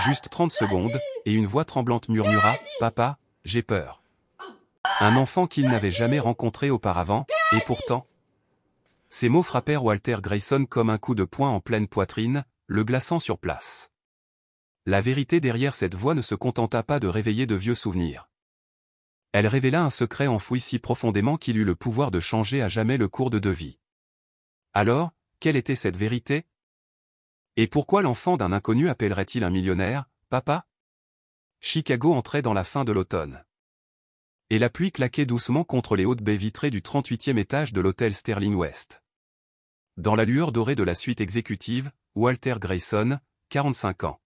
Juste 30 secondes, et une voix tremblante murmura « Papa, j'ai peur ». Un enfant qu'il n'avait jamais rencontré auparavant, et pourtant... Ces mots frappèrent Walter Grayson comme un coup de poing en pleine poitrine, le glaçant sur place. La vérité derrière cette voix ne se contenta pas de réveiller de vieux souvenirs. Elle révéla un secret enfoui si profondément qu'il eut le pouvoir de changer à jamais le cours de deux vies. Alors, quelle était cette vérité? Et pourquoi l'enfant d'un inconnu appellerait-il un millionnaire, papa? Chicago entrait dans la fin de l'automne. Et la pluie claquait doucement contre les hautes baies vitrées du 38e étage de l'hôtel Sterling West. Dans la lueur dorée de la suite exécutive, Walter Grayson, 45 ans.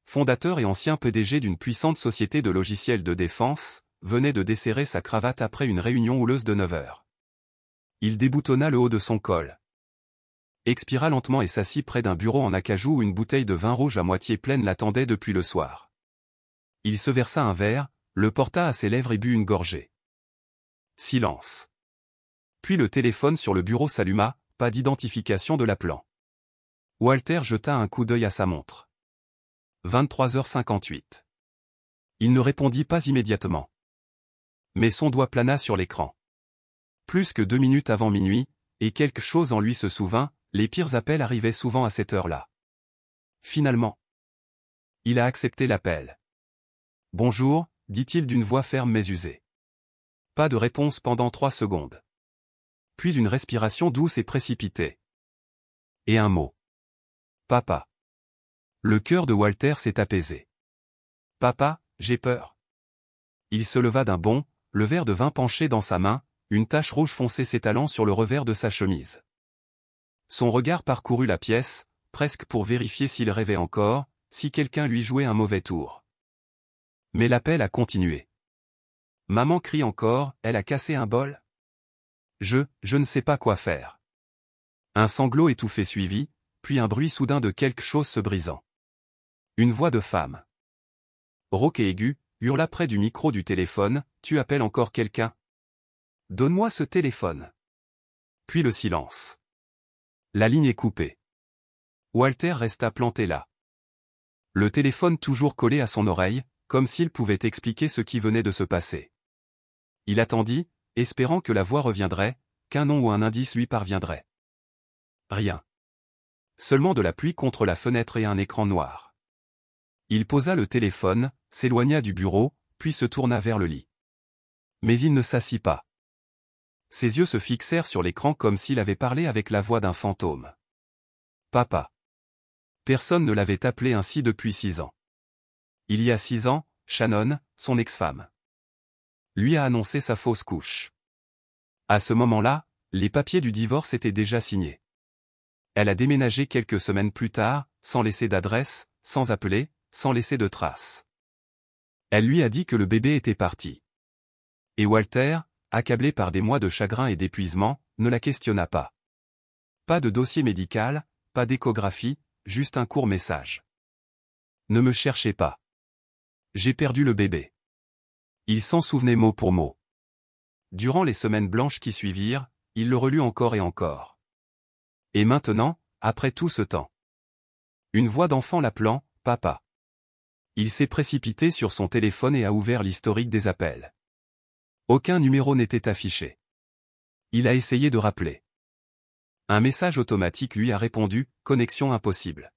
Fondateur et ancien PDG d'une puissante société de logiciels de défense, venait de desserrer sa cravate après une réunion houleuse de 9 heures. Il déboutonna le haut de son col. Expira lentement et s'assit près d'un bureau en acajou où une bouteille de vin rouge à moitié pleine l'attendait depuis le soir. Il se versa un verre, le porta à ses lèvres et but une gorgée. Silence. Puis le téléphone sur le bureau s'alluma, pas d'identification de l'appelant. Walter jeta un coup d'œil à sa montre. 23h58. Il ne répondit pas immédiatement. Mais son doigt plana sur l'écran. Plus que 2 minutes avant minuit, et quelque chose en lui se souvint, les pires appels arrivaient souvent à cette heure-là. Finalement. Il a accepté l'appel. « Bonjour », dit-il d'une voix ferme mais usée. Pas de réponse pendant 3 secondes. Puis une respiration douce et précipitée. Et un mot. « Papa ». Le cœur de Walter s'est apaisé. « Papa, j'ai peur. » Il se leva d'un bond, le verre de vin penché dans sa main, une tache rouge foncée s'étalant sur le revers de sa chemise. Son regard parcourut la pièce, presque pour vérifier s'il rêvait encore, si quelqu'un lui jouait un mauvais tour. Mais l'appel a continué. Maman crie encore, elle a cassé un bol? Je ne sais pas quoi faire. Un sanglot étouffé suivit, puis un bruit soudain de quelque chose se brisant. Une voix de femme. Rauque et aiguë, hurla près du micro du téléphone, tu appelles encore quelqu'un? Donne-moi ce téléphone. Puis le silence. La ligne est coupée. Walter resta planté là. Le téléphone toujours collé à son oreille, comme s'il pouvait expliquer ce qui venait de se passer. Il attendit, espérant que la voix reviendrait, qu'un nom ou un indice lui parviendrait. Rien. Seulement de la pluie contre la fenêtre et un écran noir. Il posa le téléphone, s'éloigna du bureau, puis se tourna vers le lit. Mais il ne s'assit pas. Ses yeux se fixèrent sur l'écran comme s'il avait parlé avec la voix d'un fantôme. Papa. Personne ne l'avait appelé ainsi depuis 6 ans. Il y a 6 ans, Shannon, son ex-femme, lui a annoncé sa fausse couche. À ce moment-là, les papiers du divorce étaient déjà signés. Elle a déménagé quelques semaines plus tard, sans laisser d'adresse, sans appeler, sans laisser de traces. Elle lui a dit que le bébé était parti. Et Walter, accablé par des mois de chagrin et d'épuisement, ne la questionna pas. Pas de dossier médical, pas d'échographie, juste un court message. Ne me cherchez pas. J'ai perdu le bébé. Il s'en souvenait mot pour mot. Durant les semaines blanches qui suivirent, il le relut encore et encore. Et maintenant, après tout ce temps. Une voix d'enfant l'appelant, « Papa ». Il s'est précipité sur son téléphone et a ouvert l'historique des appels. Aucun numéro n'était affiché. Il a essayé de rappeler. Un message automatique lui a répondu, « Connexion impossible ».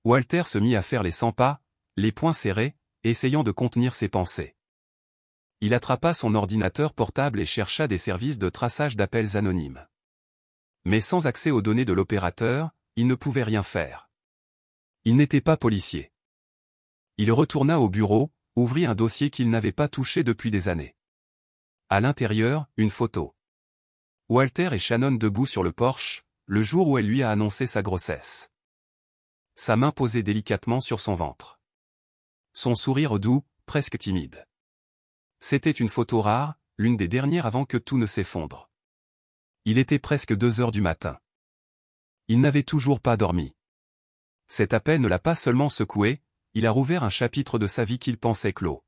Walter se mit à faire les 100 pas, les poings serrés, essayant de contenir ses pensées. Il attrapa son ordinateur portable et chercha des services de traçage d'appels anonymes. Mais sans accès aux données de l'opérateur, il ne pouvait rien faire. Il n'était pas policier. Il retourna au bureau, ouvrit un dossier qu'il n'avait pas touché depuis des années. À l'intérieur, une photo. Walter et Shannon debout sur le porche, le jour où elle lui a annoncé sa grossesse. Sa main posée délicatement sur son ventre. Son sourire doux, presque timide. C'était une photo rare, l'une des dernières avant que tout ne s'effondre. Il était presque 2 heures du matin. Il n'avait toujours pas dormi. Cet appel ne l'a pas seulement secoué, il a rouvert un chapitre de sa vie qu'il pensait clos.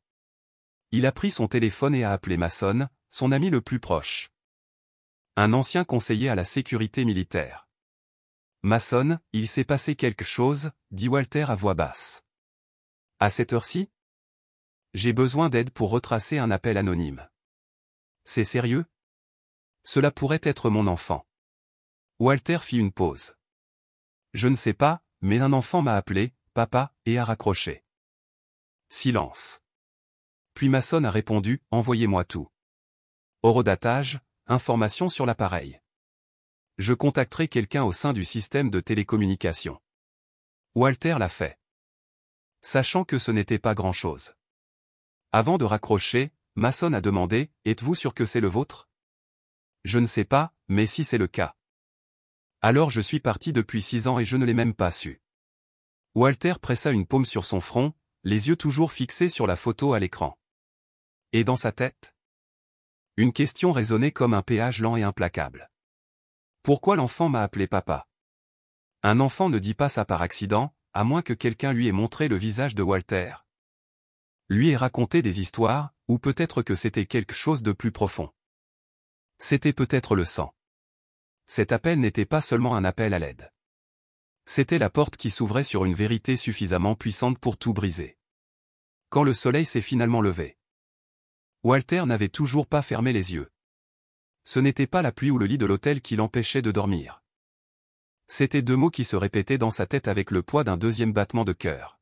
Il a pris son téléphone et a appelé Mason, son ami le plus proche. Un ancien conseiller à la sécurité militaire. Mason, il s'est passé quelque chose, dit Walter à voix basse. À cette heure-ci? J'ai besoin d'aide pour retracer un appel anonyme. C'est sérieux? Cela pourrait être mon enfant. Walter fit une pause. Je ne sais pas, mais un enfant m'a appelé, papa, et a raccroché. Silence. Puis Mason a répondu, envoyez-moi tout. Horodatage, information sur l'appareil. Je contacterai quelqu'un au sein du système de télécommunication. Walter l'a fait. Sachant que ce n'était pas grand-chose. Avant de raccrocher, Mason a demandé, êtes-vous sûr que c'est le vôtre? Je ne sais pas, mais si c'est le cas. Alors je suis parti depuis 6 ans et je ne l'ai même pas su. Walter pressa une paume sur son front, les yeux toujours fixés sur la photo à l'écran. Et dans sa tête? Une question résonnait comme un péage lent et implacable. Pourquoi l'enfant m'a appelé papa? Un enfant ne dit pas ça par accident, à moins que quelqu'un lui ait montré le visage de Walter. Lui ait raconté des histoires, ou peut-être que c'était quelque chose de plus profond. C'était peut-être le sang. Cet appel n'était pas seulement un appel à l'aide. C'était la porte qui s'ouvrait sur une vérité suffisamment puissante pour tout briser. Quand le soleil s'est finalement levé, Walter n'avait toujours pas fermé les yeux. Ce n'était pas la pluie ou le lit de l'hôtel qui l'empêchait de dormir. C'étaient 2 mots qui se répétaient dans sa tête avec le poids d'un deuxième battement de cœur.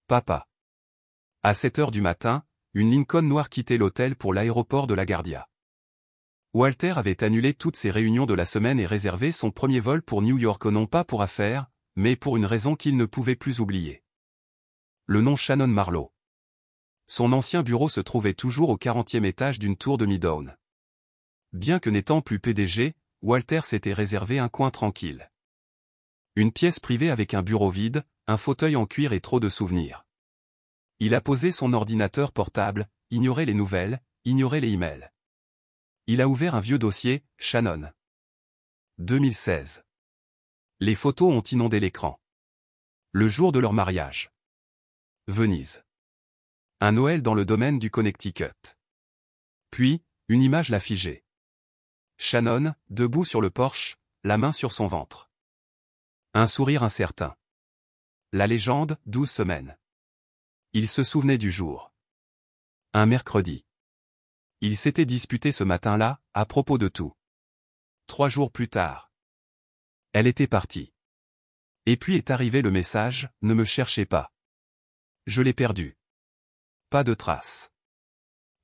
Papa. À 7 heures du matin, une Lincoln noire quittait l'hôtel pour l'aéroport de LaGuardia. Walter avait annulé toutes ses réunions de la semaine et réservé son premier vol pour New York non pas pour affaires, mais pour une raison qu'il ne pouvait plus oublier. Le nom Shannon Marlowe. Son ancien bureau se trouvait toujours au 40e étage d'une tour de Midtown. Bien que n'étant plus PDG, Walter s'était réservé un coin tranquille. Une pièce privée avec un bureau vide, un fauteuil en cuir et trop de souvenirs. Il a posé son ordinateur portable, ignoré les nouvelles, ignoré les emails. Il a ouvert un vieux dossier, Shannon. 2016. Les photos ont inondé l'écran. Le jour de leur mariage. Venise. Un Noël dans le domaine du Connecticut. Puis, une image l'a figé. Shannon, debout sur le porche, la main sur son ventre. Un sourire incertain. La légende, 12 semaines. Il se souvenait du jour. Un mercredi. Il s'était disputé ce matin-là, à propos de tout. 3 jours plus tard. Elle était partie. Et puis est arrivé le message, ne me cherchez pas. Je l'ai perdu. Pas de traces.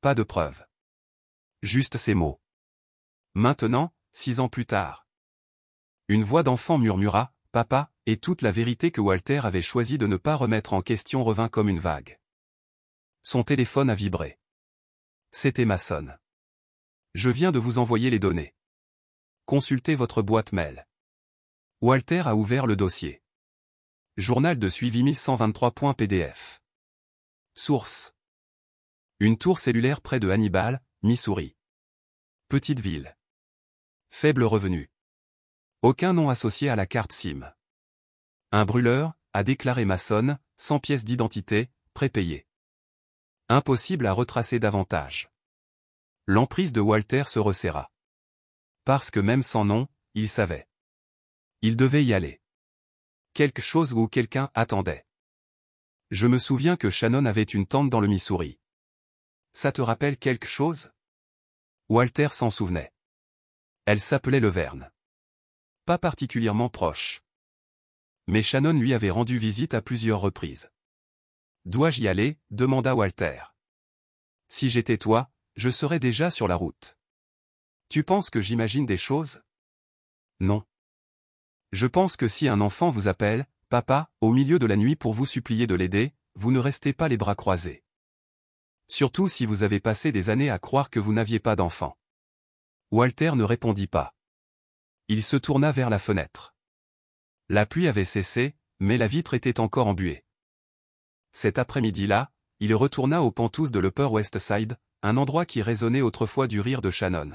Pas de preuves. Juste ces mots. Maintenant, 6 ans plus tard. Une voix d'enfant murmura, papa, et toute la vérité que Walter avait choisi de ne pas remettre en question revint comme une vague. Son téléphone a vibré. C'était Mason. Je viens de vous envoyer les données. Consultez votre boîte mail. Walter a ouvert le dossier. Journal de suivi 1123.pdf. Source. Une tour cellulaire près de Hannibal, Missouri. Petite ville. Faible revenu. Aucun nom associé à la carte SIM. Un brûleur, a déclaré Mason, sans pièce d'identité, prépayé. Impossible à retracer davantage. L'emprise de Walter se resserra. Parce que même sans nom, il savait. Il devait y aller. Quelque chose ou quelqu'un attendait. Je me souviens que Shannon avait une tante dans le Missouri. Ça te rappelle quelque chose? Walter s'en souvenait. Elle s'appelait Leverne. Pas particulièrement proche. Mais Shannon lui avait rendu visite à plusieurs reprises. Dois-je y aller? Demanda Walter. Si j'étais toi, je serais déjà sur la route. Tu penses que j'imagine des choses? Non. Je pense que si un enfant vous appelle, papa, au milieu de la nuit pour vous supplier de l'aider, vous ne restez pas les bras croisés. Surtout si vous avez passé des années à croire que vous n'aviez pas d'enfant. Walter ne répondit pas. Il se tourna vers la fenêtre. La pluie avait cessé, mais la vitre était encore embuée. Cet après-midi-là, il retourna aux pentouses de l'Upper West Side, un endroit qui résonnait autrefois du rire de Shannon.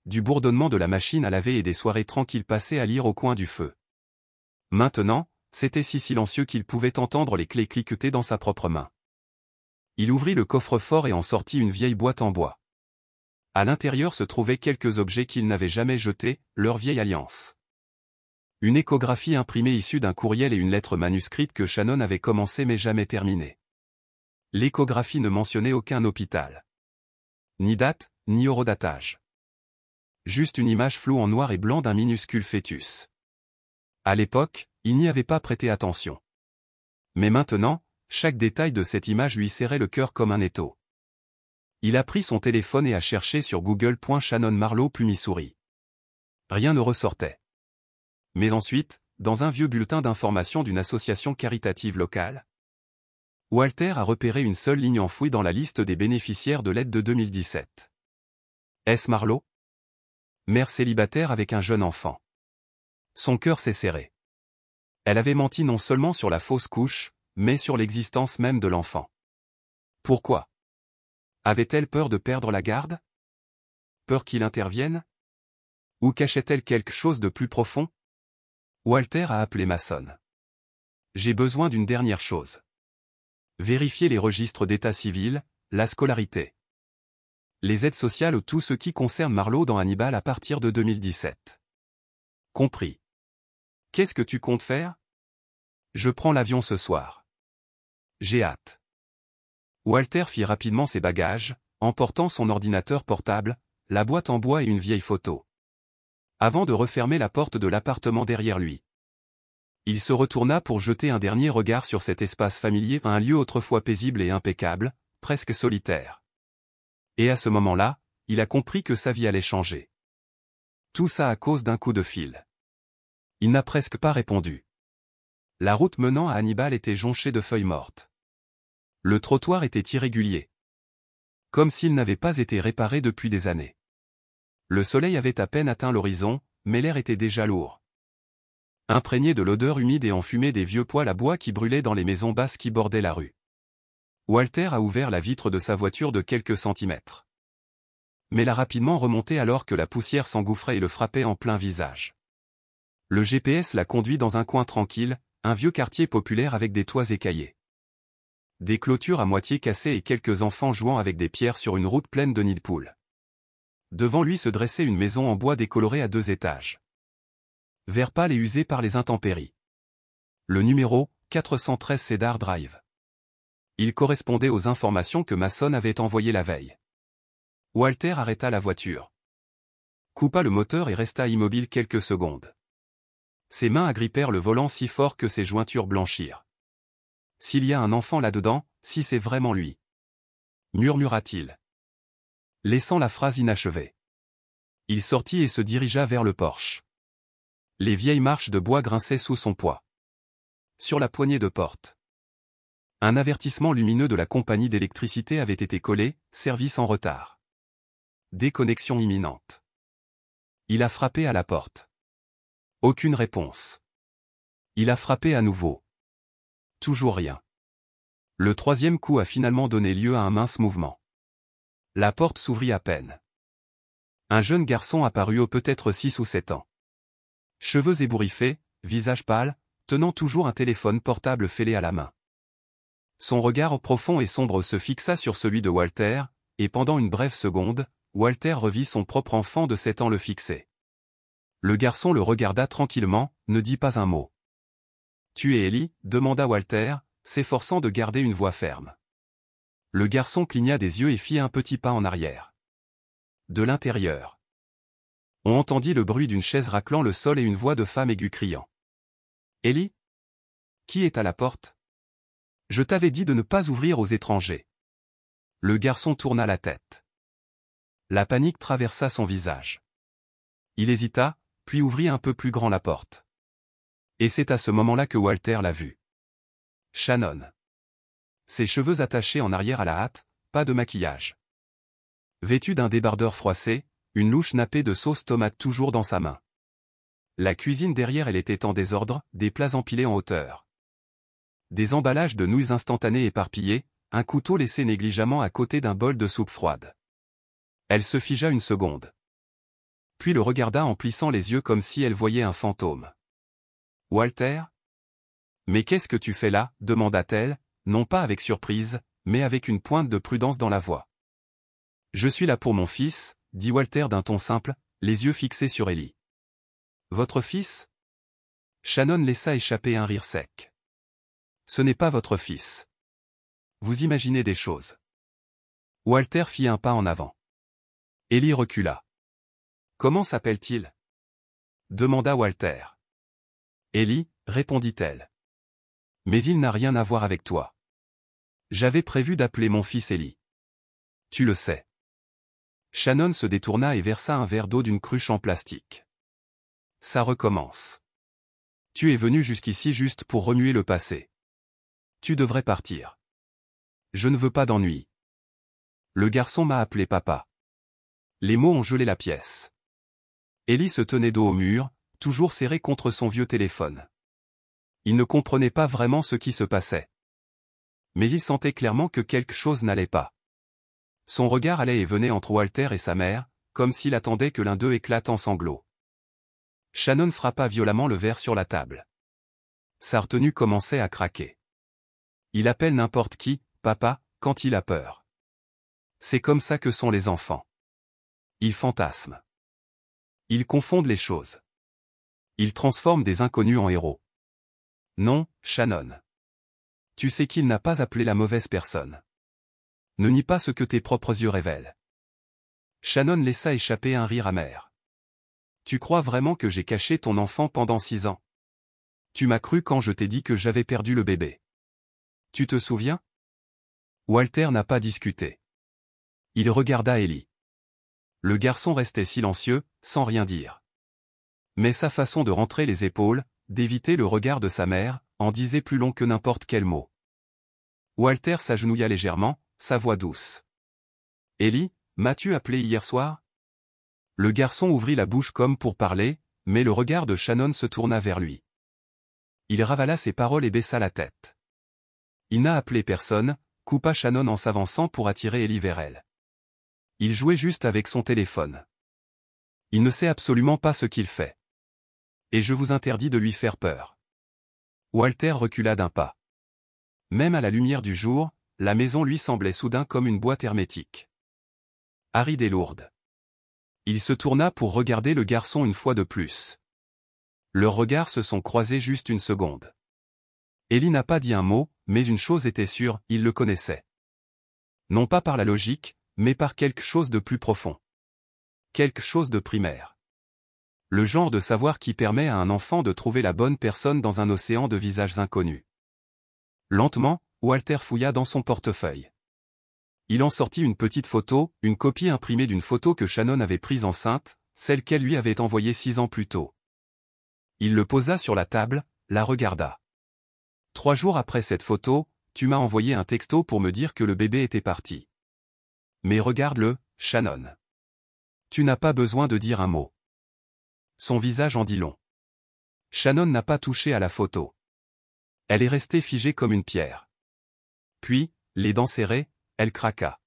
Du bourdonnement de la machine à laver et des soirées tranquilles passées à lire au coin du feu. Maintenant, c'était si silencieux qu'il pouvait entendre les clés cliqueter dans sa propre main. Il ouvrit le coffre-fort et en sortit une vieille boîte en bois. À l'intérieur se trouvaient quelques objets qu'il n'avait jamais jetés, leur vieille alliance. Une échographie imprimée issue d'un courriel et une lettre manuscrite que Shannon avait commencé mais jamais terminée. L'échographie ne mentionnait aucun hôpital. Ni date, ni horodatage. Juste une image floue en noir et blanc d'un minuscule fœtus. À l'époque, il n'y avait pas prêté attention. Mais maintenant, chaque détail de cette image lui serrait le cœur comme un étau. Il a pris son téléphone et a cherché sur Google. Shannon Marlowe puis Missouri. Rien ne ressortait. Mais ensuite, dans un vieux bulletin d'information d'une association caritative locale, Walter a repéré une seule ligne enfouie dans la liste des bénéficiaires de l'aide de 2017. Est-ce Marlowe? Mère célibataire avec un jeune enfant. Son cœur s'est serré. Elle avait menti non seulement sur la fausse couche, mais sur l'existence même de l'enfant. Pourquoi? Avait-elle peur de perdre la garde? Peur qu'il intervienne? Ou cachait-elle quelque chose de plus profond? Walter a appelé Mason. J'ai besoin d'une dernière chose. Vérifier les registres d'état civil, la scolarité. Les aides sociales ou tout ce qui concerne Marlowe dans Hannibal à partir de 2017. Compris. Qu'est-ce que tu comptes faire? Je prends l'avion ce soir. J'ai hâte. Walter fit rapidement ses bagages, emportant son ordinateur portable, la boîte en bois et une vieille photo. Avant de refermer la porte de l'appartement derrière lui. Il se retourna pour jeter un dernier regard sur cet espace familier, un lieu autrefois paisible et impeccable, presque solitaire. Et à ce moment-là, il a compris que sa vie allait changer. Tout ça à cause d'un coup de fil. Il n'a presque pas répondu. La route menant à Hannibal était jonchée de feuilles mortes. Le trottoir était irrégulier. Comme s'il n'avait pas été réparé depuis des années. Le soleil avait à peine atteint l'horizon, mais l'air était déjà lourd. Imprégné de l'odeur humide et enfumée des vieux poêles à bois qui brûlaient dans les maisons basses qui bordaient la rue. Walter a ouvert la vitre de sa voiture de quelques centimètres. Mais l'a rapidement remontée alors que la poussière s'engouffrait et le frappait en plein visage. Le GPS l'a conduit dans un coin tranquille, un vieux quartier populaire avec des toits écaillés. Des clôtures à moitié cassées et quelques enfants jouant avec des pierres sur une route pleine de nids de poules. Devant lui se dressait une maison en bois décolorée à 2 étages. Vert pâle et usé par les intempéries. Le numéro, 413 Cedar Drive. Il correspondait aux informations que Mason avait envoyées la veille. Walter arrêta la voiture. Coupa le moteur et resta immobile quelques secondes. Ses mains agrippèrent le volant si fort que ses jointures blanchirent. S'il y a un enfant là-dedans, si c'est vraiment lui. Murmura-t-il. Laissant la phrase inachevée. Il sortit et se dirigea vers le porche. Les vieilles marches de bois grinçaient sous son poids. Sur la poignée de porte. Un avertissement lumineux de la compagnie d'électricité avait été collé, service en retard. Déconnexion imminente. Il a frappé à la porte. Aucune réponse. Il a frappé à nouveau. Toujours rien. Le 3e coup a finalement donné lieu à un mince mouvement. La porte s'ouvrit à peine. Un jeune garçon apparut aux peut-être 6 ou 7 ans. Cheveux ébouriffés, visage pâle, tenant toujours un téléphone portable fêlé à la main. Son regard profond et sombre se fixa sur celui de Walter, et pendant une brève seconde, Walter revit son propre enfant de 7 ans le fixer. Le garçon le regarda tranquillement, ne dit pas un mot. « Tu es Ellie ?» demanda Walter, s'efforçant de garder une voix ferme. Le garçon cligna des yeux et fit un petit pas en arrière. De l'intérieur. On entendit le bruit d'une chaise raclant le sol et une voix de femme aiguë criant. « Ellie ? Qui est à la porte ? Je t'avais dit de ne pas ouvrir aux étrangers. » Le garçon tourna la tête. La panique traversa son visage. Il hésita, puis ouvrit un peu plus grand la porte. Et c'est à ce moment-là que Walter l'a vu. Shannon. Ses cheveux attachés en arrière à la hâte, pas de maquillage. Vêtue d'un débardeur froissé, une louche nappée de sauce tomate toujours dans sa main. La cuisine derrière elle était en désordre, des plats empilés en hauteur. Des emballages de nouilles instantanées éparpillés, un couteau laissé négligemment à côté d'un bol de soupe froide. Elle se figea une seconde. Puis le regarda en plissant les yeux comme si elle voyait un fantôme. « Walter ? Mais qu'est-ce que tu fais là ?» demanda-t-elle, non pas avec surprise, mais avec une pointe de prudence dans la voix. « Je suis là pour mon fils », dit Walter d'un ton simple, les yeux fixés sur Ellie. « Votre fils ? Shannon laissa échapper un rire sec. Ce n'est pas votre fils. Vous imaginez des choses. Walter fit un pas en avant. Ellie recula. Comment s'appelle-t-il? Demanda Walter. Ellie, répondit-elle. Mais il n'a rien à voir avec toi. J'avais prévu d'appeler mon fils Ellie. Tu le sais. Shannon se détourna et versa un verre d'eau d'une cruche en plastique. Ça recommence. Tu es venu jusqu'ici juste pour remuer le passé. Tu devrais partir. Je ne veux pas d'ennui. Le garçon m'a appelé papa. Les mots ont gelé la pièce. Ellie se tenait dos au mur, toujours serré contre son vieux téléphone. Il ne comprenait pas vraiment ce qui se passait. Mais il sentait clairement que quelque chose n'allait pas. Son regard allait et venait entre Walter et sa mère, comme s'il attendait que l'un d'eux éclate en sanglots. Shannon frappa violemment le verre sur la table. Sa retenue commençait à craquer. Il appelle n'importe qui, papa, quand il a peur. C'est comme ça que sont les enfants. Ils fantasment. Ils confondent les choses. Ils transforment des inconnus en héros. Non, Shannon. Tu sais qu'il n'a pas appelé la mauvaise personne. Ne nie pas ce que tes propres yeux révèlent. Shannon laissa échapper un rire amer. Tu crois vraiment que j'ai caché ton enfant pendant 6 ans? Tu m'as cru quand je t'ai dit que j'avais perdu le bébé. Tu te souviens? Walter n'a pas discuté. Il regarda Ellie. Le garçon restait silencieux, sans rien dire. Mais sa façon de rentrer les épaules, d'éviter le regard de sa mère, en disait plus long que n'importe quel mot. Walter s'agenouilla légèrement, sa voix douce. « Ellie, m'as-tu appelé hier soir ?» Le garçon ouvrit la bouche comme pour parler, mais le regard de Shannon se tourna vers lui. Il ravala ses paroles et baissa la tête. Il n'a appelé personne, coupa Shannon en s'avançant pour attirer Ellie vers elle. Il jouait juste avec son téléphone. Il ne sait absolument pas ce qu'il fait. Et je vous interdis de lui faire peur. Walter recula d'un pas. Même à la lumière du jour, la maison lui semblait soudain comme une boîte hermétique. Aride et lourde. Il se tourna pour regarder le garçon une fois de plus. Leurs regards se sont croisés juste une seconde. Ellie n'a pas dit un mot, mais une chose était sûre, il le connaissait. Non pas par la logique, mais par quelque chose de plus profond. Quelque chose de primaire. Le genre de savoir qui permet à un enfant de trouver la bonne personne dans un océan de visages inconnus. Lentement, Walter fouilla dans son portefeuille. Il en sortit une petite photo, une copie imprimée d'une photo que Shannon avait prise enceinte, celle qu'elle lui avait envoyée 6 ans plus tôt. Il le posa sur la table, la regarda. 3 jours après cette photo, tu m'as envoyé un texto pour me dire que le bébé était parti. Mais regarde-le, Shannon. Tu n'as pas besoin de dire un mot. Son visage en dit long. Shannon n'a pas touché à la photo. Elle est restée figée comme une pierre. Puis, les dents serrées, elle craqua.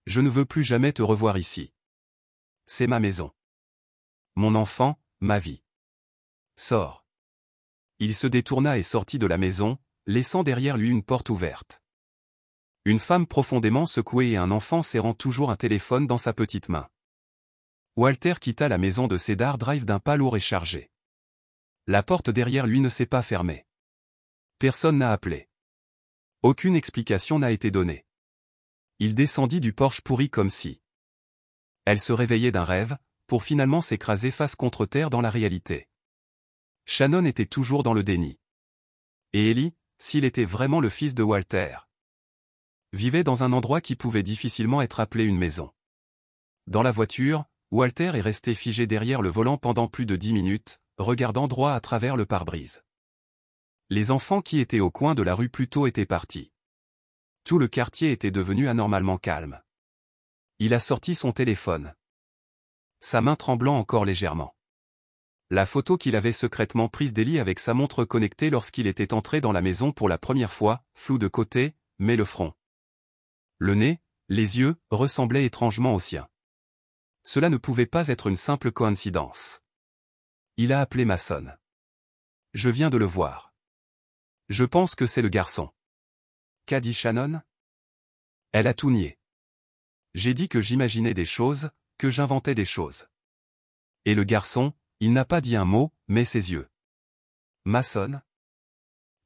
Je ne veux plus jamais te revoir ici. C'est ma maison. Mon enfant, ma vie. Sors. Il se détourna et sortit de la maison, laissant derrière lui une porte ouverte. Une femme profondément secouée et un enfant serrant toujours un téléphone dans sa petite main. Walter quitta la maison de Cedar Drive d'un pas lourd et chargé. La porte derrière lui ne s'est pas fermée. Personne n'a appelé. Aucune explication n'a été donnée. Il descendit du porche pourri comme si elle se réveillait d'un rêve, pour finalement s'écraser face contre terre dans la réalité. Shannon était toujours dans le déni. Et Ellie, s'il était vraiment le fils de Walter, vivait dans un endroit qui pouvait difficilement être appelé une maison. Dans la voiture, Walter est resté figé derrière le volant pendant plus de 10 minutes, regardant droit à travers le pare-brise. Les enfants qui étaient au coin de la rue plus tôt étaient partis. Tout le quartier était devenu anormalement calme. Il a sorti son téléphone. Sa main tremblant encore légèrement. La photo qu'il avait secrètement prise d'Ellie avec sa montre connectée lorsqu'il était entré dans la maison pour la première fois, floue de côté, mais le front. Le nez, les yeux, ressemblaient étrangement aux siens. Cela ne pouvait pas être une simple coïncidence. Il a appelé Mason. Je viens de le voir. Je pense que c'est le garçon. Qu'a dit Shannon? Elle a tout nié. J'ai dit que j'imaginais des choses, que j'inventais des choses. Et le garçon, il n'a pas dit un mot, mais ses yeux. Mason?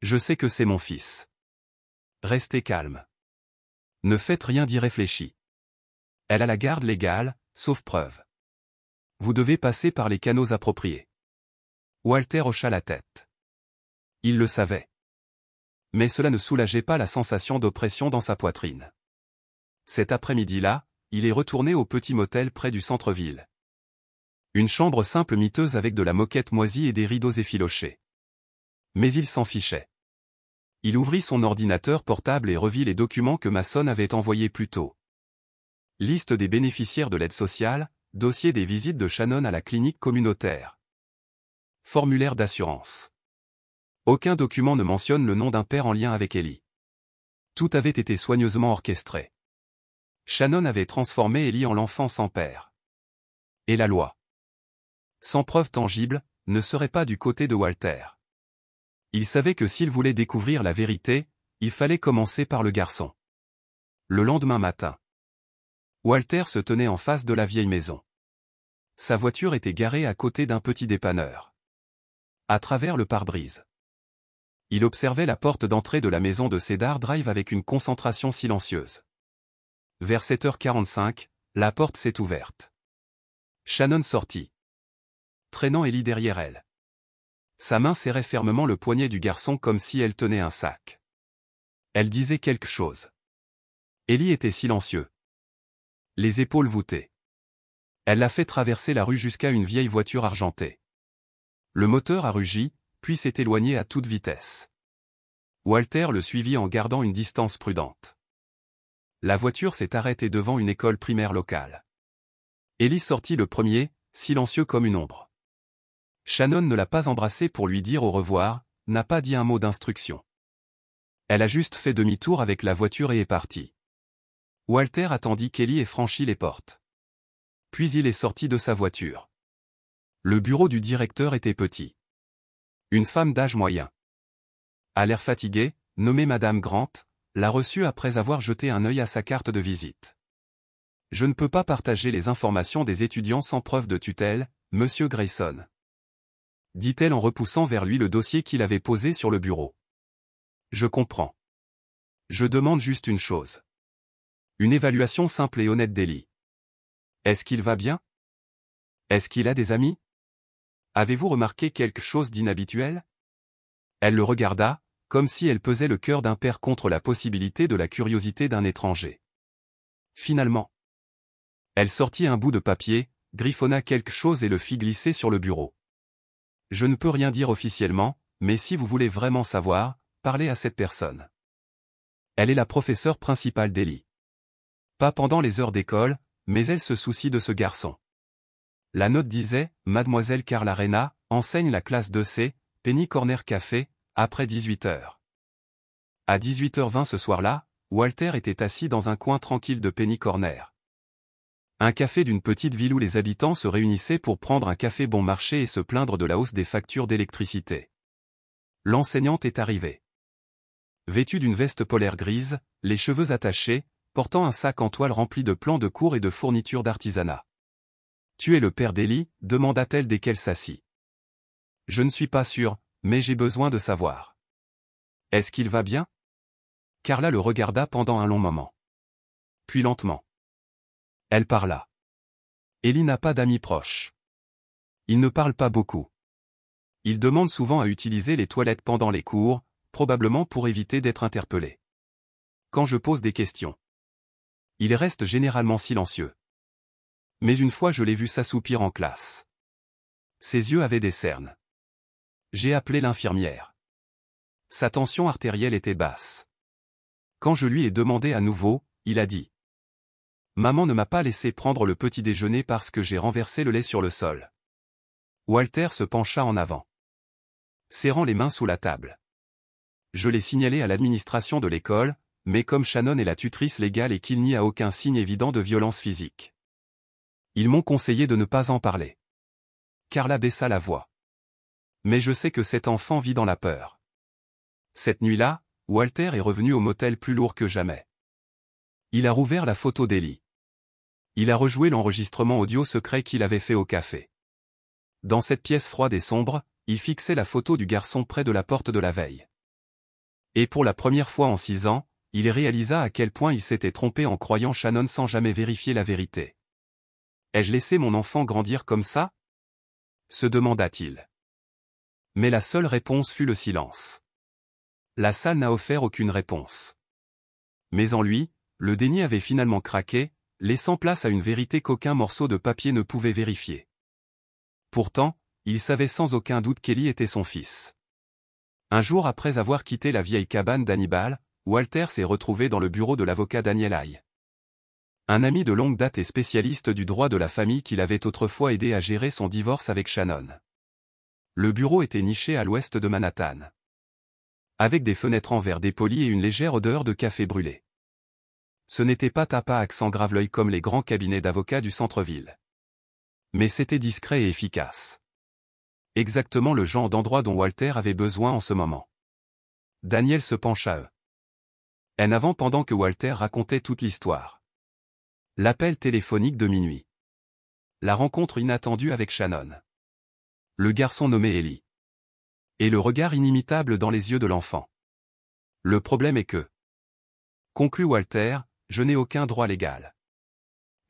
Je sais que c'est mon fils. Restez calme. Ne faites rien d'irréfléchi. Elle a la garde légale, sauf preuve. Vous devez passer par les canaux appropriés. Walter hocha la tête. Il le savait. Mais cela ne soulageait pas la sensation d'oppression dans sa poitrine. Cet après-midi-là, il est retourné au petit motel près du centre-ville. Une chambre simple miteuse avec de la moquette moisie et des rideaux effilochés. Mais il s'en fichait. Il ouvrit son ordinateur portable et revit les documents que Mason avait envoyés plus tôt. Liste des bénéficiaires de l'aide sociale, dossier des visites de Shannon à la clinique communautaire. Formulaire d'assurance. Aucun document ne mentionne le nom d'un père en lien avec Ellie. Tout avait été soigneusement orchestré. Shannon avait transformé Ellie en l'enfant sans père. Et la loi, sans preuve tangible, ne serait pas du côté de Walter. Il savait que s'il voulait découvrir la vérité, il fallait commencer par le garçon. Le lendemain matin, Walter se tenait en face de la vieille maison. Sa voiture était garée à côté d'un petit dépanneur. À travers le pare-brise, il observait la porte d'entrée de la maison de Cedar Drive avec une concentration silencieuse. Vers 7h45, la porte s'est ouverte. Shannon sortit, traînant Ellie derrière elle. Sa main serrait fermement le poignet du garçon comme si elle tenait un sac. Elle disait quelque chose. Ellie était silencieux, les épaules voûtées. Elle l'a fait traverser la rue jusqu'à une vieille voiture argentée. Le moteur a rugi, puis s'est éloigné à toute vitesse. Walter le suivit en gardant une distance prudente. La voiture s'est arrêtée devant une école primaire locale. Ellie sortit le premier, silencieux comme une ombre. Shannon ne l'a pas embrassé pour lui dire au revoir, n'a pas dit un mot d'instruction. Elle a juste fait demi-tour avec la voiture et est partie. Walter attendit qu'Ellie ait franchi les portes. Puis il est sorti de sa voiture. Le bureau du directeur était petit. Une femme d'âge moyen, à l'air fatigué, nommée Madame Grant, l'a reçue après avoir jeté un œil à sa carte de visite. Je ne peux pas partager les informations des étudiants sans preuve de tutelle, Monsieur Grayson, dit-elle en repoussant vers lui le dossier qu'il avait posé sur le bureau. Je comprends. Je demande juste une chose. Une évaluation simple et honnête d'Ellie. Est-ce qu'il va bien? Est-ce qu'il a des amis? Avez-vous remarqué quelque chose d'inhabituel? Elle le regarda, comme si elle pesait le cœur d'un père contre la possibilité de la curiosité d'un étranger. Finalement, elle sortit un bout de papier, griffonna quelque chose et le fit glisser sur le bureau. Je ne peux rien dire officiellement, mais si vous voulez vraiment savoir, parlez à cette personne. Elle est la professeure principale d'Ellie. Pas pendant les heures d'école, mais elle se soucie de ce garçon. La note disait, Mademoiselle Carla Reyna, enseigne la classe 2C, Penny Corner Café, après 18h. À 18h20 ce soir-là, Walter était assis dans un coin tranquille de Penny Corner. Un café d'une petite ville où les habitants se réunissaient pour prendre un café bon marché et se plaindre de la hausse des factures d'électricité. L'enseignante est arrivée. Vêtue d'une veste polaire grise, les cheveux attachés, portant un sac en toile rempli de plans de cours et de fournitures d'artisanat. « Tu es le père d'Ellie » demanda-t-elle dès qu'elle s'assit. « Je ne suis pas sûre, mais j'ai besoin de savoir. Est-ce qu'il va bien ?» Carla le regarda pendant un long moment. Puis lentement, elle parla. Ellie n'a pas d'amis proches. Il ne parle pas beaucoup. Il demande souvent à utiliser les toilettes pendant les cours, probablement pour éviter d'être interpellé. Quand je pose des questions, il reste généralement silencieux. Mais une fois je l'ai vu s'assoupir en classe. Ses yeux avaient des cernes. J'ai appelé l'infirmière. Sa tension artérielle était basse. Quand je lui ai demandé à nouveau, il a dit. Maman ne m'a pas laissé prendre le petit déjeuner parce que j'ai renversé le lait sur le sol. Walter se pencha en avant, serrant les mains sous la table. Je l'ai signalé à l'administration de l'école, mais comme Shannon est la tutrice légale et qu'il n'y a aucun signe évident de violence physique, ils m'ont conseillé de ne pas en parler. Carla baissa la voix. Mais je sais que cet enfant vit dans la peur. Cette nuit-là, Walter est revenu au motel plus lourd que jamais. Il a rouvert la photo d'Ellie. Il a rejoué l'enregistrement audio secret qu'il avait fait au café. Dans cette pièce froide et sombre, il fixait la photo du garçon près de la porte de la veille. Et pour la première fois en 6 ans, il réalisa à quel point il s'était trompé en croyant Shannon sans jamais vérifier la vérité. « Ai-je laissé mon enfant grandir comme ça ?» se demanda-t-il. Mais la seule réponse fut le silence. La salle n'a offert aucune réponse. Mais en lui, le déni avait finalement craqué, laissant place à une vérité qu'aucun morceau de papier ne pouvait vérifier. Pourtant, il savait sans aucun doute qu'Ellie était son fils. Un jour après avoir quitté la vieille cabane d'Hannibal, Walter s'est retrouvé dans le bureau de l'avocat Daniel Haye. Un ami de longue date et spécialiste du droit de la famille qui l'avait autrefois aidé à gérer son divorce avec Shannon. Le bureau était niché à l'ouest de Manhattan, avec des fenêtres en verre dépoli et une légère odeur de café brûlé. Ce n'était pas tape à accent grave-l'œil comme les grands cabinets d'avocats du centre-ville. Mais c'était discret et efficace. Exactement le genre d'endroit dont Walter avait besoin en ce moment. Daniel se pencha à eux. En avant pendant que Walter racontait toute l'histoire. L'appel téléphonique de minuit. La rencontre inattendue avec Shannon. Le garçon nommé Ellie. Et le regard inimitable dans les yeux de l'enfant. Le problème est que, conclut Walter, je n'ai aucun droit légal.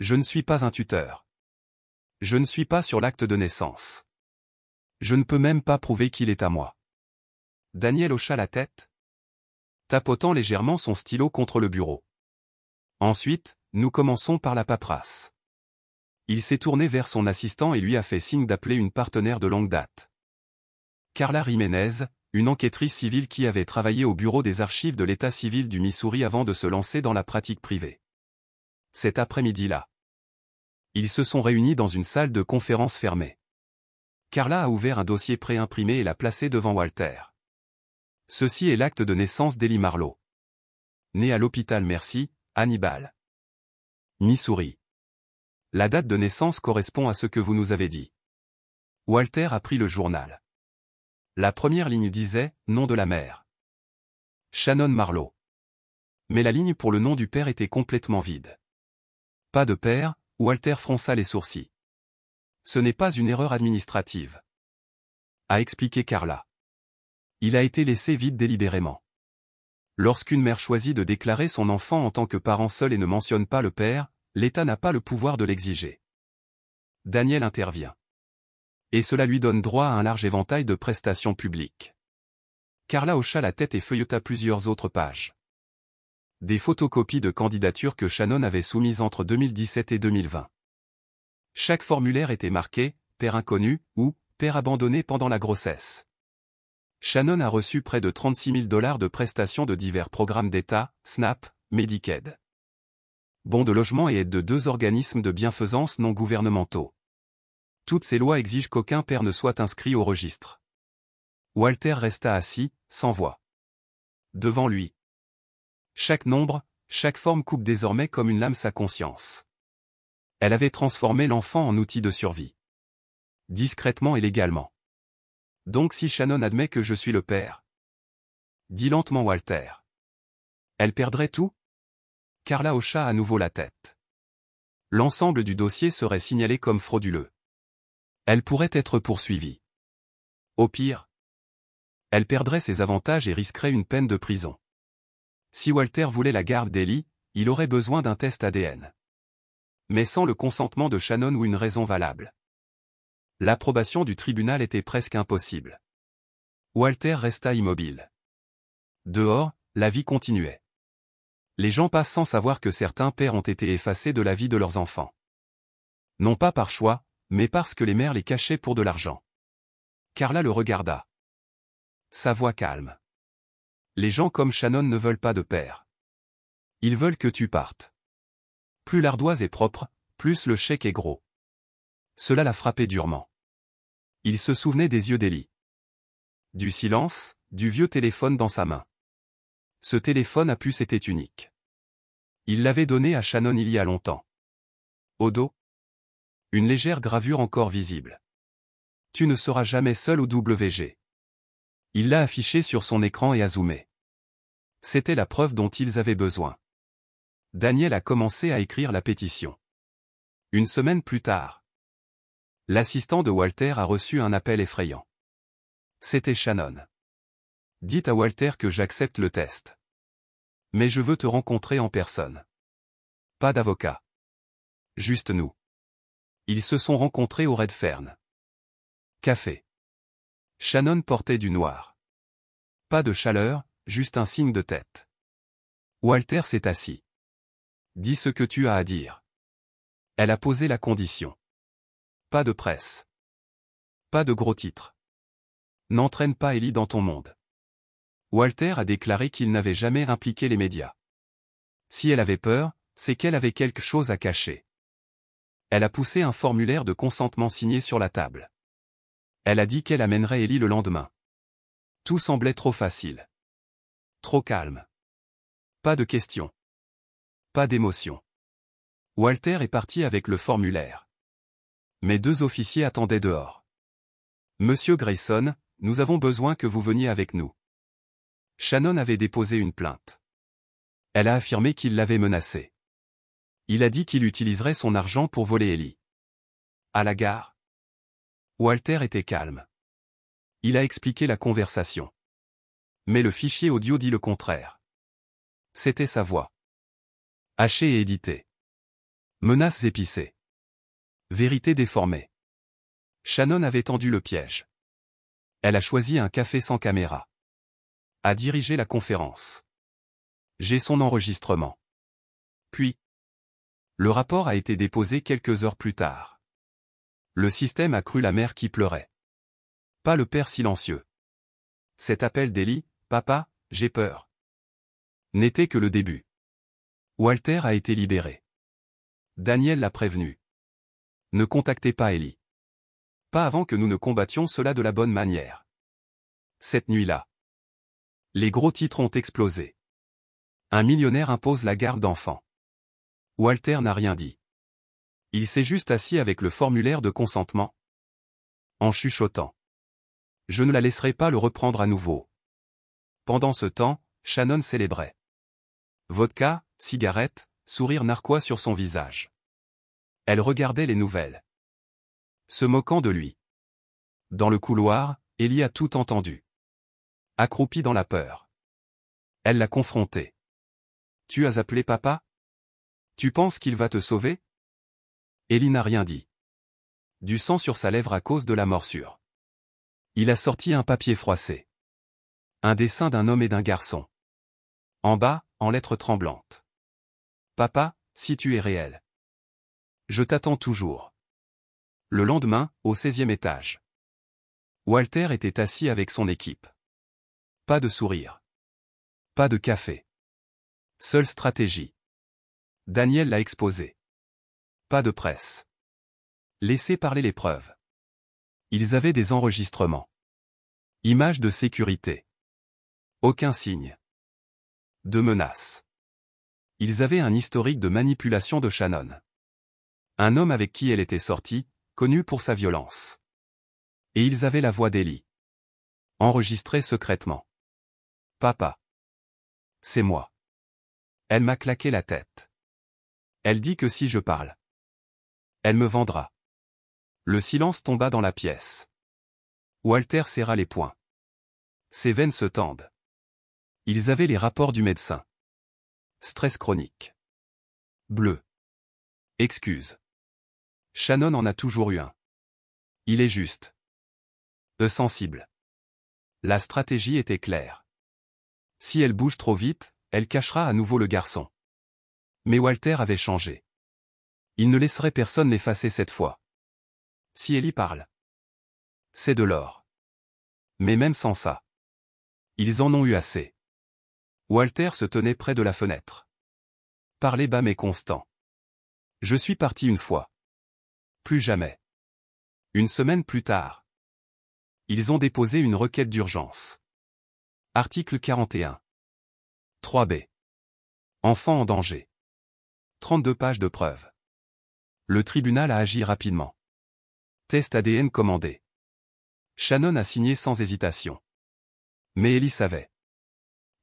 Je ne suis pas un tuteur. Je ne suis pas sur l'acte de naissance. Je ne peux même pas prouver qu'il est à moi. Daniel hocha la tête, tapotant légèrement son stylo contre le bureau. Ensuite, nous commençons par la paperasse. Il s'est tourné vers son assistant et lui a fait signe d'appeler une partenaire de longue date. Carla Jiménez, une enquêtrice civile qui avait travaillé au bureau des archives de l'État civil du Missouri avant de se lancer dans la pratique privée. Cet après-midi-là, ils se sont réunis dans une salle de conférence fermée. Carla a ouvert un dossier pré-imprimé et l'a placé devant Walter. Ceci est l'acte de naissance d'Ellie Marlowe. Née à l'hôpital Mercy, Hannibal, Missouri. La date de naissance correspond à ce que vous nous avez dit. Walter a pris le journal. La première ligne disait « Nom de la mère. Shannon Marlowe ». Mais la ligne pour le nom du père était complètement vide. Pas de père, Walter fronça les sourcils. Ce n'est pas une erreur administrative, a expliqué Carla. Il a été laissé vide délibérément. Lorsqu'une mère choisit de déclarer son enfant en tant que parent seul et ne mentionne pas le père, l'État n'a pas le pouvoir de l'exiger. Daniel intervient. Et cela lui donne droit à un large éventail de prestations publiques. Carla hocha la tête et feuilleta plusieurs autres pages. Des photocopies de candidatures que Shannon avait soumises entre 2017 et 2020. Chaque formulaire était marqué « Père inconnu » ou « Père abandonné pendant la grossesse ». Shannon a reçu près de $36 000 de prestations de divers programmes d'État, SNAP, Medicaid. Bons de logement et aide de 2 organismes de bienfaisance non gouvernementaux. Toutes ces lois exigent qu'aucun père ne soit inscrit au registre. Walter resta assis, sans voix. Devant lui. Chaque nombre, chaque forme coupe désormais comme une lame sa conscience. Elle avait transformé l'enfant en outil de survie. Discrètement et légalement. Donc si Shannon admet que je suis le père, dit lentement Walter, elle perdrait tout? Carla hocha à nouveau la tête. L'ensemble du dossier serait signalé comme frauduleux. Elle pourrait être poursuivie. Au pire, elle perdrait ses avantages et risquerait une peine de prison. Si Walter voulait la garde d'Ellie, il aurait besoin d'un test ADN. Mais sans le consentement de Shannon ou une raison valable. L'approbation du tribunal était presque impossible. Walter resta immobile. Dehors, la vie continuait. Les gens passent sans savoir que certains pères ont été effacés de la vie de leurs enfants. Non pas par choix, mais parce que les mères les cachaient pour de l'argent. Carla le regarda. Sa voix calme. Les gens comme Shannon ne veulent pas de père. Ils veulent que tu partes. Plus l'ardoise est propre, plus le chèque est gros. Cela l'a frappé durement. Il se souvenait des yeux d'Ellie. Du silence, du vieux téléphone dans sa main. Ce téléphone à puce était unique. Il l'avait donné à Shannon il y a longtemps. Au dos, une légère gravure encore visible. Tu ne seras jamais seul au WG. Il l'a affiché sur son écran et a zoomé. C'était la preuve dont ils avaient besoin. Daniel a commencé à écrire la pétition. Une semaine plus tard, l'assistant de Walter a reçu un appel effrayant. C'était Shannon. Dites à Walter que j'accepte le test. Mais je veux te rencontrer en personne. Pas d'avocat. Juste nous. Ils se sont rencontrés au Redfern. Café. Shannon portait du noir. Pas de chaleur, juste un signe de tête. Walter s'est assis. Dis ce que tu as à dire. Elle a posé la condition. Pas de presse. Pas de gros titres. N'entraîne pas Ellie dans ton monde. Walter a déclaré qu'il n'avait jamais impliqué les médias. Si elle avait peur, c'est qu'elle avait quelque chose à cacher. Elle a poussé un formulaire de consentement signé sur la table. Elle a dit qu'elle amènerait Ellie le lendemain. Tout semblait trop facile. Trop calme. Pas de questions. Pas d'émotion. Walter est parti avec le formulaire. Mais 2 officiers attendaient dehors. Monsieur Grayson, nous avons besoin que vous veniez avec nous. Shannon avait déposé une plainte. Elle a affirmé qu'il l'avait menacée. Il a dit qu'il utiliserait son argent pour voler Ellie. À la gare. Walter était calme. Il a expliqué la conversation. Mais le fichier audio dit le contraire. C'était sa voix. Hachée et éditée. Menaces épicées. Vérité déformée. Shannon avait tendu le piège. Elle a choisi un café sans caméra. A dirigé la conférence. J'ai son enregistrement. Puis, le rapport a été déposé quelques heures plus tard. Le système a cru la mère qui pleurait. Pas le père silencieux. Cet appel d'Ellie, papa, j'ai peur, n'était que le début. Walter a été libéré. Daniel l'a prévenu. Ne contactez pas Ellie. Pas avant que nous ne combattions cela de la bonne manière. Cette nuit-là, les gros titres ont explosé. Un millionnaire impose la garde d'enfants. Walter n'a rien dit. Il s'est juste assis avec le formulaire de consentement. En chuchotant. Je ne la laisserai pas le reprendre à nouveau. Pendant ce temps, Shannon célébrait. Vodka, cigarette, sourire narquois sur son visage. Elle regardait les nouvelles. Se moquant de lui. Dans le couloir, Ellie a tout entendu. Accroupie dans la peur. Elle l'a confronté. Tu as appelé papa? Tu penses qu'il va te sauver? Ellie n'a rien dit. Du sang sur sa lèvre à cause de la morsure. Il a sorti un papier froissé. Un dessin d'un homme et d'un garçon. En bas, en lettres tremblantes. Papa, si tu es réel. Je t'attends toujours. Le lendemain, au 16e étage. Walter était assis avec son équipe. Pas de sourire. Pas de café. Seule stratégie. Daniel l'a exposé. Pas de presse. Laissez parler les preuves. Ils avaient des enregistrements. Images de sécurité. Aucun signe. De menace. Ils avaient un historique de manipulation de Shannon. Un homme avec qui elle était sortie, connu pour sa violence. Et ils avaient la voix d'Ellie. Enregistrée secrètement. Papa. C'est moi. Elle m'a claqué la tête. Elle dit que si je parle, elle me vendra. Le silence tomba dans la pièce. Walter serra les poings. Ses veines se tendent. Ils avaient les rapports du médecin. Stress chronique. Bleu. Excuse. Shannon en a toujours eu un. Il est juste. Sensible. La stratégie était claire. Si elle bouge trop vite, elle cachera à nouveau le garçon. Mais Walter avait changé. Il ne laisserait personne l'effacer cette fois. Si Ellie parle, c'est de l'or. Mais même sans ça, ils en ont eu assez. Walter se tenait près de la fenêtre. Parlait bas mais constant. Je suis parti une fois. Plus jamais. Une semaine plus tard. Ils ont déposé une requête d'urgence. Article 41. 3b. Enfant en danger. 32 pages de preuves. Le tribunal a agi rapidement. Test ADN commandé. Shannon a signé sans hésitation. Mais Ellie savait.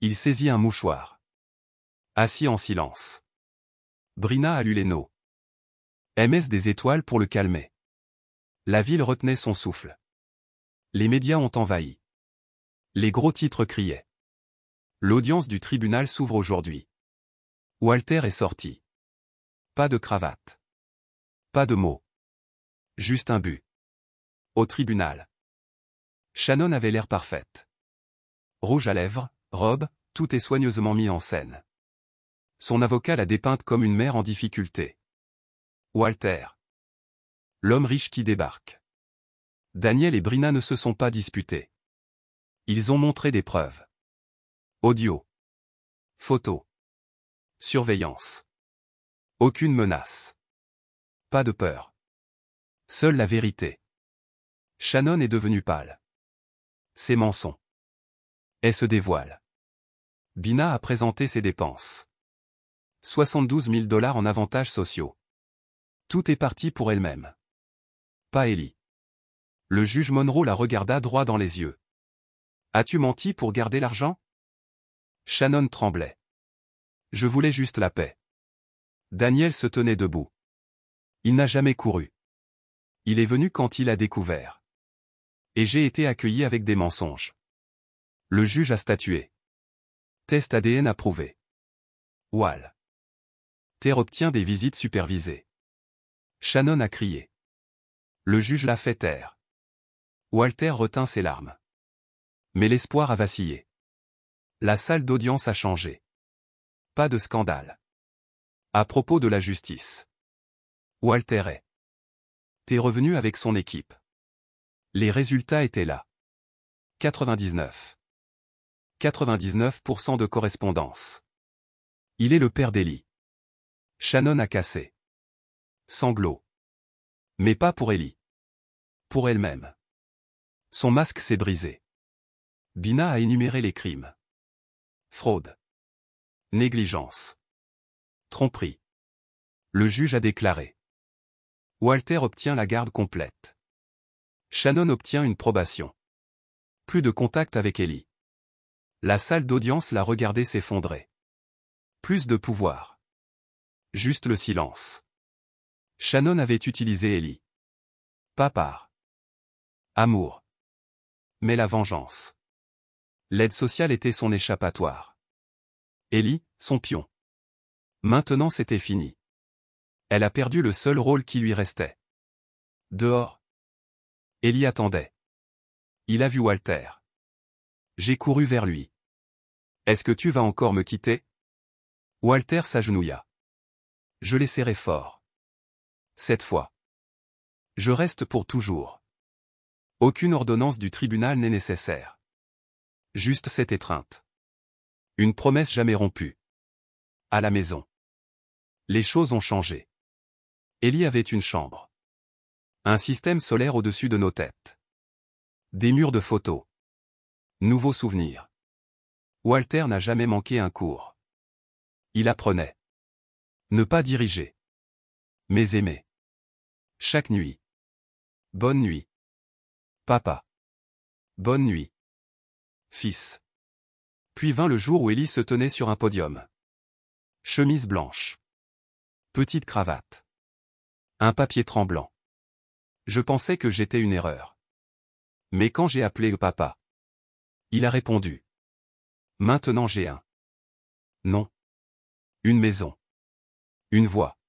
Il saisit un mouchoir. Assis en silence. Brina a lu les noms. MS des étoiles pour le calmer. La ville retenait son souffle. Les médias ont envahi. Les gros titres criaient. L'audience du tribunal s'ouvre aujourd'hui. Walter est sorti. Pas de cravate. Pas de mots. Juste un but. Au tribunal. Shannon avait l'air parfaite. Rouge à lèvres, robe, tout est soigneusement mis en scène. Son avocat l'a dépeinte comme une mère en difficulté. Walter. L'homme riche qui débarque. Daniel et Brina ne se sont pas disputés. Ils ont montré des preuves. Audio. Photos. Surveillance. Aucune menace. Pas de peur. Seule la vérité. Shannon est devenue pâle. Ses mensonges. Elle se dévoile. Bina a présenté ses dépenses. 72 000 $ en avantages sociaux. Tout est parti pour elle-même. Pas Ellie. Le juge Monroe la regarda droit dans les yeux. As-tu menti pour garder l'argent? Shannon tremblait. Je voulais juste la paix. Daniel se tenait debout. Il n'a jamais couru. Il est venu quand il a découvert. Et j'ai été accueilli avec des mensonges. Le juge a statué. Test ADN approuvé. Wal. Terre obtient des visites supervisées. Shannon a crié. Le juge l'a fait taire. Walter retint ses larmes. Mais l'espoir a vacillé. La salle d'audience a changé. Pas de scandale. À propos de la justice. Walter est revenu avec son équipe. Les résultats étaient là. 99% de correspondance. Il est le père d'Ellie. Shannon a cassé. Sanglots. Mais pas pour Ellie. Pour elle-même. Son masque s'est brisé. Bina a énuméré les crimes. Fraude. Négligence. Tromperie. Le juge a déclaré. Walter obtient la garde complète. Shannon obtient une probation. Plus de contact avec Ellie. La salle d'audience l'a regardé s'effondrer. Plus de pouvoir. Juste le silence. Shannon avait utilisé Ellie. Pas par amour. Mais la vengeance. L'aide sociale était son échappatoire. Ellie, son pion. Maintenant c'était fini. Elle a perdu le seul rôle qui lui restait. Dehors. Ellie attendait. Il a vu Walter. J'ai couru vers lui. Est-ce que tu vas encore me quitter? Walter s'agenouilla. Je l'ai serré fort. Cette fois. Je reste pour toujours. Aucune ordonnance du tribunal n'est nécessaire. Juste cette étreinte. Une promesse jamais rompue. À la maison. Les choses ont changé. Ellie avait une chambre. Un système solaire au-dessus de nos têtes. Des murs de photos. Nouveaux souvenirs. Walter n'a jamais manqué un cours. Il apprenait. Ne pas diriger. Mais aimer. Chaque nuit. Bonne nuit. Papa. Bonne nuit. Fils. Puis vint le jour où Ellie se tenait sur un podium. Chemise blanche. Petite cravate. Un papier tremblant. Je pensais que j'étais une erreur. Mais quand j'ai appelé papa, il a répondu. Maintenant j'ai un nom. Une maison. Une voix.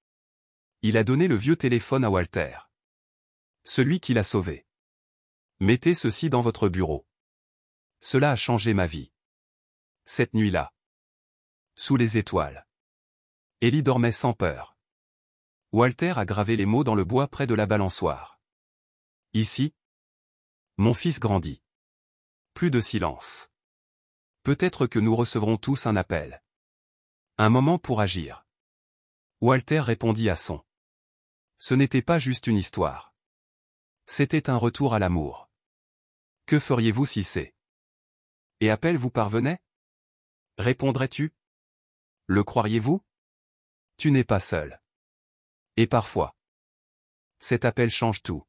Il a donné le vieux téléphone à Walter. Celui qui l'a sauvé. Mettez ceci dans votre bureau. Cela a changé ma vie. Cette nuit-là. Sous les étoiles. Ellie dormait sans peur. Walter a gravé les mots dans le bois près de la balançoire. Ici. Mon fils grandit. Plus de silence. Peut-être que nous recevrons tous un appel. Un moment pour agir. Walter répondit à son. Ce n'était pas juste une histoire. C'était un retour à l'amour. Que feriez-vous si c'est et appel vous parvenait? Répondrais-tu? Le croiriez-vous? Tu n'es pas seul. Et parfois. Cet appel change tout.